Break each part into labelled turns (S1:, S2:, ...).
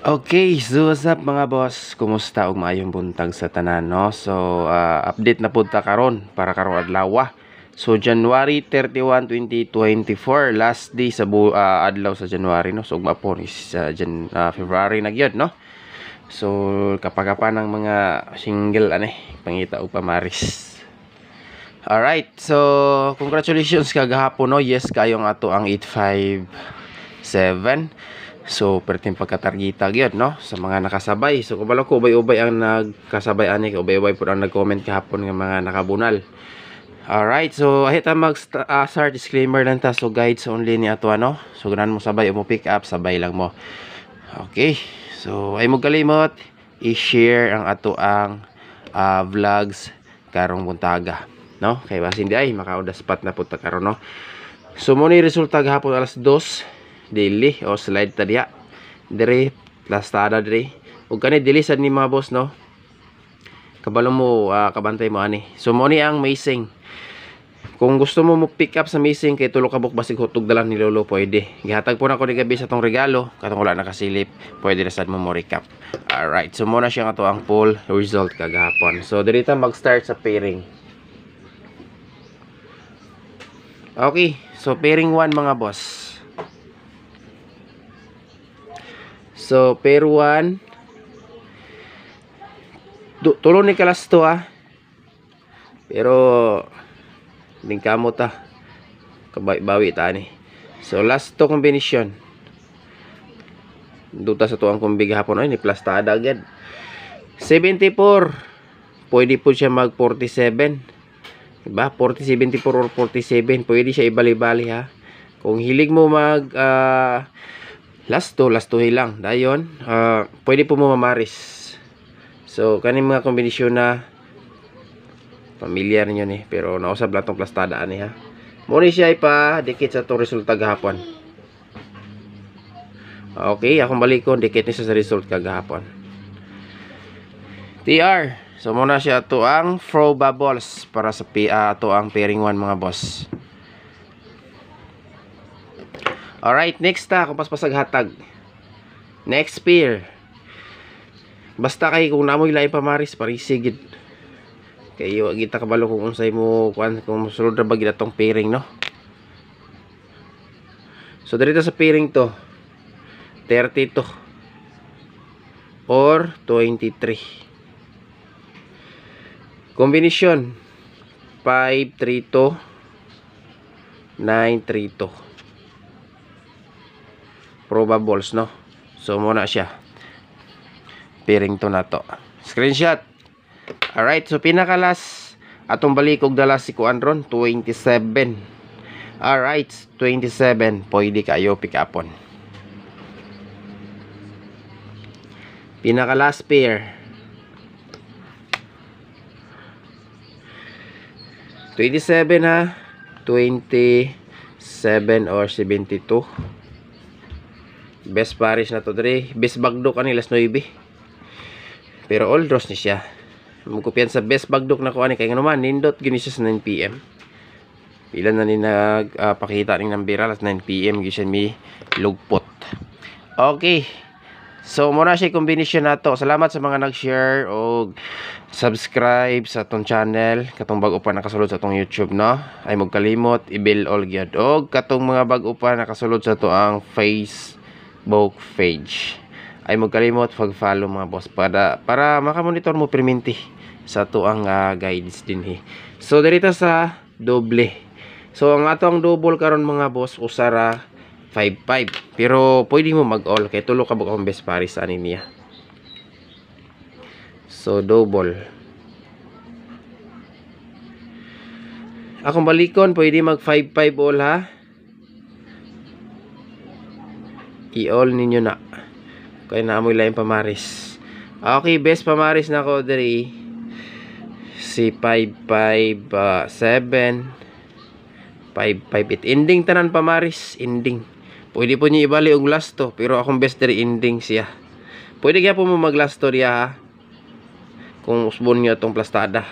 S1: Okay, so what's up mga boss? Kumusta og maayong buntag sa tanan, no? So, update na punta karon para karong adlaw. So, January 31, 2024, last day sa adlaw sa January, no? So, ugma po is February na gyud, no? So, kapagapa ng mga single pangita og pamaris. Alright, so congratulations kagahapon, no? Yes, kayong ato ang 857. So, perting pagkatargita gyud, no? Sa mga nakasabay. So, kabalo ko ubay-ubay ang nagkasabay ani, ubay-ubay pud ang nag-comment kahapon nga mga nakabunal. Alright, so ahita start disclaimer lang ta. So, guides only ni ato ano. So, ganan mo sabay o mo pick up, sabay lang mo. Okay. So, ay mo kalimot i-share ang ato ang vlogs karong buntaga, no? Kay basin di ay makaudas pat na pud ta karon, no? So, mo ni resulta gahapon alas 2 daily o slide ta diha dire plastada dire ug kani dili sad ni mga boss, no? Kabalo mo kabantay mo ani. So mo ni ang missing. Kung gusto mo pick up sa missing kay tulo ka buk basig hutog dalan ni lolo, pwede. Gihatag po na ko ni gabi sa tong regalo katong wala nakasilip, pwede na sad mo recap. Alright, so mo na siya ato ang full result kagahapon. So diri ta mag-start sa pairing. Okay, so pairing 1 mga boss. So, pair 1. Tulo ni kalas to pero ding kamo ta. Bawi ta ni. So, last to combination. Duta sa to ang kumbiga hapon ay ni plastada agad. 74. Pwede po siya mag 47. Diba? 40, 74 or 47. Pwede siya ibali-bali ha. Kung hilig mo mag last to lang dayon, pwede po mo mamaris. So kaning mga kombinasyon na familiar niyo ni, pero nausab lang tong plastada ani ha. Mo ni siya ipa dikit sa tong resulta gahapon. Okay, akong balikon dikit ni sa result kagahapon. TR. So muna siya to ang throw bubbles para sa to ang pairing 1 mga boss. Alright, next kung paspasag hatag. Next pair. Basta kay kung namoy lain pamaris, parisigid. Kay kita kabalo kung unsay mo kung sulod ra ba gid atong pairing, no? So dito sa pairing to 32 or 23. Combination 532 932. Probables, no? So muna siya pairing to na to. Screenshot. Alright, so pinakalas atong balikog dala si Kuandron 27. Alright, 27 pwede kayo pick upon. Pinakalas pair 27 ha. 27 or 72. Best paris na to dre. Best bagdok ani las 9. Pero all draws ni siya. Magkupian sa best bagdok na ko ani kay nganuman nindot gini siya sa 9 PM. Ilan na ni nagpakita ning nambira las 9 PM gyud mi lugpot. Okay. So muna siya combination nato. Salamat sa mga nag-share o subscribe sa atong channel. Katong bag-o pa nakasulod sa atong YouTube, no? Ay magkalimot i-bell all gyud. Og katong mga bag-o pa nakasulod sa to ang Facebook page. Ay magkalimot pag-follow mga boss para makamonitor mo perminti sa to ang guides din So dito sa doble. So ang ato ang double karon mga boss usara 55. Pero pwede mo mag-all kay tulo ka bukang best paris ani niya. So double. Akong balikon pwede mag 55 all ha. I-all ninyo na. Kaya naamoy lang pamaris. Okay, best pamaris na ko diri. Si 557 558. Ending tanan pamaris. Ending. Pwede po niyo ibali og last to. Pero akong best diri ending siya. Pwede kaya po mo mag last to diya ha. Kung usbon nyo itong plastada.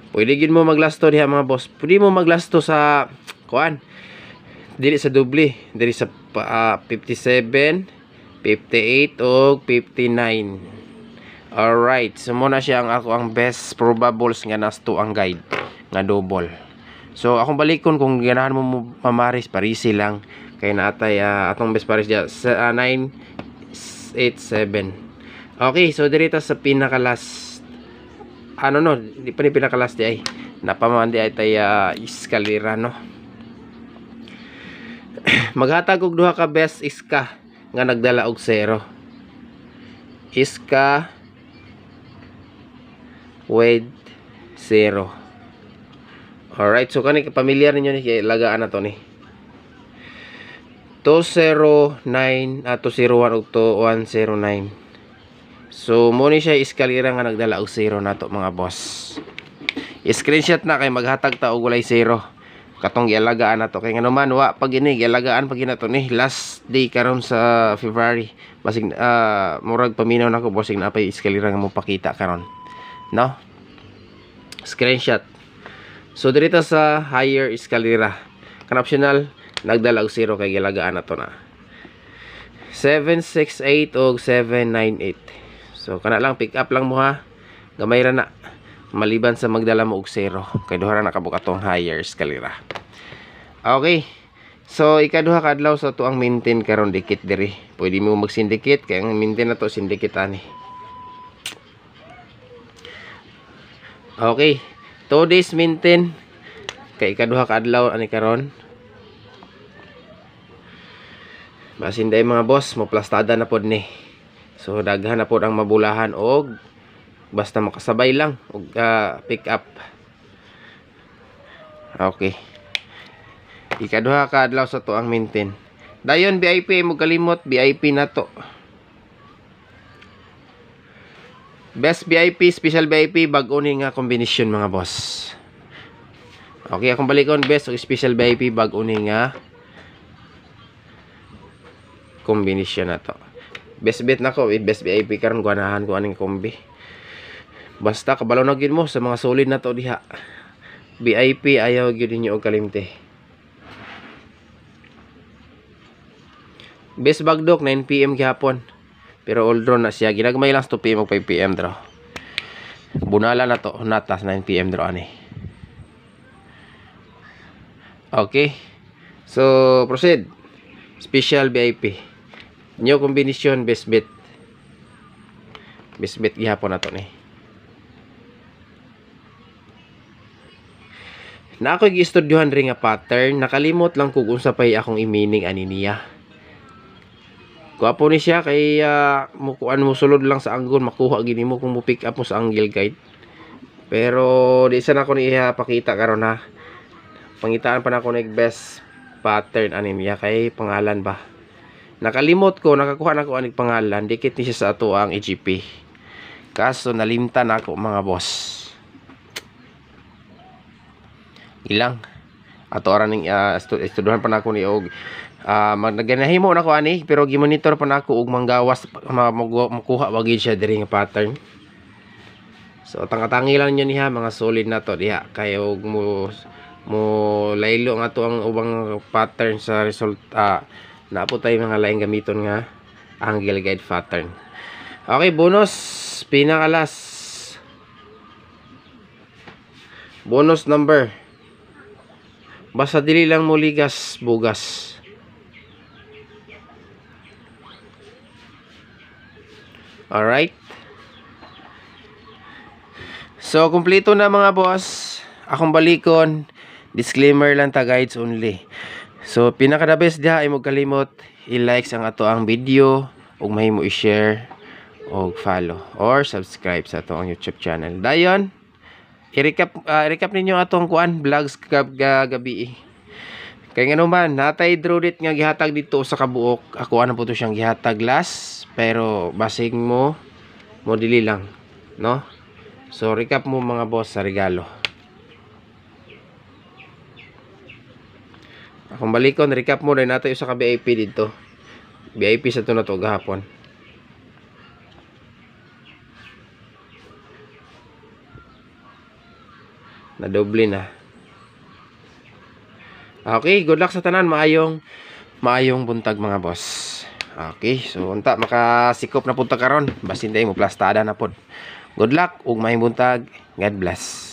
S1: Pwede gid mo mag last to diha mga boss. Pwede mo mag last to sa kuan. Dili sa doble, dili sa 57 58 ug 59. Alright, so muna siya ang best probables nga nasto ang guide nga double. So akong balikon kung ganahan mo mamaris parisi lang kay naatay atong best paris dia 987. Okay, so dirita sa pinaka last di pa ni pinaka last di ay napamandi ay tay eskalera no. Maghatag og duha ka best iska nga nagdala og 0. Iska with 0. Alright, so kani pamilyar ninyo ni kay lagaan na to ni 209 201 ug 2109. So mo ni siya eskalera nga nagdala og 0 nato mga boss. I-screenshot na kay maghatag ta og walay 0 katong gialagaan nato kay nganuman wa pag ini gialagaan pag ginato ni last day karon sa February basig murag paminaw nako bossing napay eskalera nga mo pakita karon no. Screenshot. So dito sa higher eskalera kan optional nagdala og 0 kay gilagaan na to na 768 og 798. So kana lang pick up lang mo ha, gamay ra na maliban sa magdala mo og 0 kay duha ra nakabuk atong higher eskalera. Okay, so ikaduha ka adlaw sa tuang maintain karon dikit diri, pwede mo magsindikit kay ang maintain na to sindikit ani. Okay, 2 days maintain kay ikaduha ka adlaw ani karon. Basin day mga boss, mo plastada na pod ni. So daghan na pod ang mabulahan og basta makasabay lang og pick up. Okay. Ikaduha ka adlaw sa tuang maintain. Dayon VIP mo kalimot, VIP na to. Best VIP, special VIP, bag-o ni nga combination mga boss. Okay, akong balikon best o special VIP, bag-o ni nga combination na to. Best bet na ko with best VIP karon ganahan ko aning kombi. Basta kabalo na gyud mo sa mga solid na to diha. VIP ayaw gyud ninyo og kalimte. Best bagdok 9 PM gihapon. Pero all draw na siya. Ginagmay lang 2 PM o 5 PM draw. Bunala na to. Natas 9 PM draw ani. Okay. So, proceed. Special VIP. New combination best bet. Best bet gihapon na to ni. Na ako gi-studyohan ring nga pattern. Nakalimot lang kung unsa pay akong i-meaning ani niya. Kuwapo ni siya kay mukuan mo sulod lang sa angle makuha gini mo kung mo pick up mo sa angle guide. Pero di sa nako ni pakita karon ha. Pangitaan pa nako nig best pattern ani niya kay pangalan ba. Nakalimot ko nakakuha nako anig pangalan dikit ni siya sa ato ang EGP. Kaso nalimtan ako mga boss. Ilang ato ara ning estuduhan pa nako ni og naganahimo na ko ani pero gimonitor pa nako og manggawas makuha wagid siya diri nga pattern. So tangatangi lang niyo niha mga solid na to diha kay og mo laylo nga to ang ubang pattern sa result napo tay mga laing gamiton nga angle guide pattern. Okay, bonus pinakalas. Bonus number. Basta dili lang mo ligas bugas. Alright. So, kumpleto na mga boss. Akong balikon. Disclaimer lang ta, guides only. So, pinaka the best diha ay mo kalimot i-like ang ato ang video ug mahimo i-share ug follow or subscribe sa ato ang YouTube channel. Dayon, i-recap ninyo atong kuan vlogs gabi. Kaya nga naman, natay draw date nga gihatag dito sa kabuok. Ako ano po to siyang gihatag last. Pero basing mo dili lang. No? So, recap mo mga boss sa regalo. Akong balikon, recap mo rin natin sa ka-VIP dito. VIP sa ito na to gahapon. Nadoble na. Okay, good luck sa tanan. Maayong buntag mga boss. Okay, so unta makasikop na punta karon, basin day mo plastada na pod. Good luck ug maayong buntag. God bless.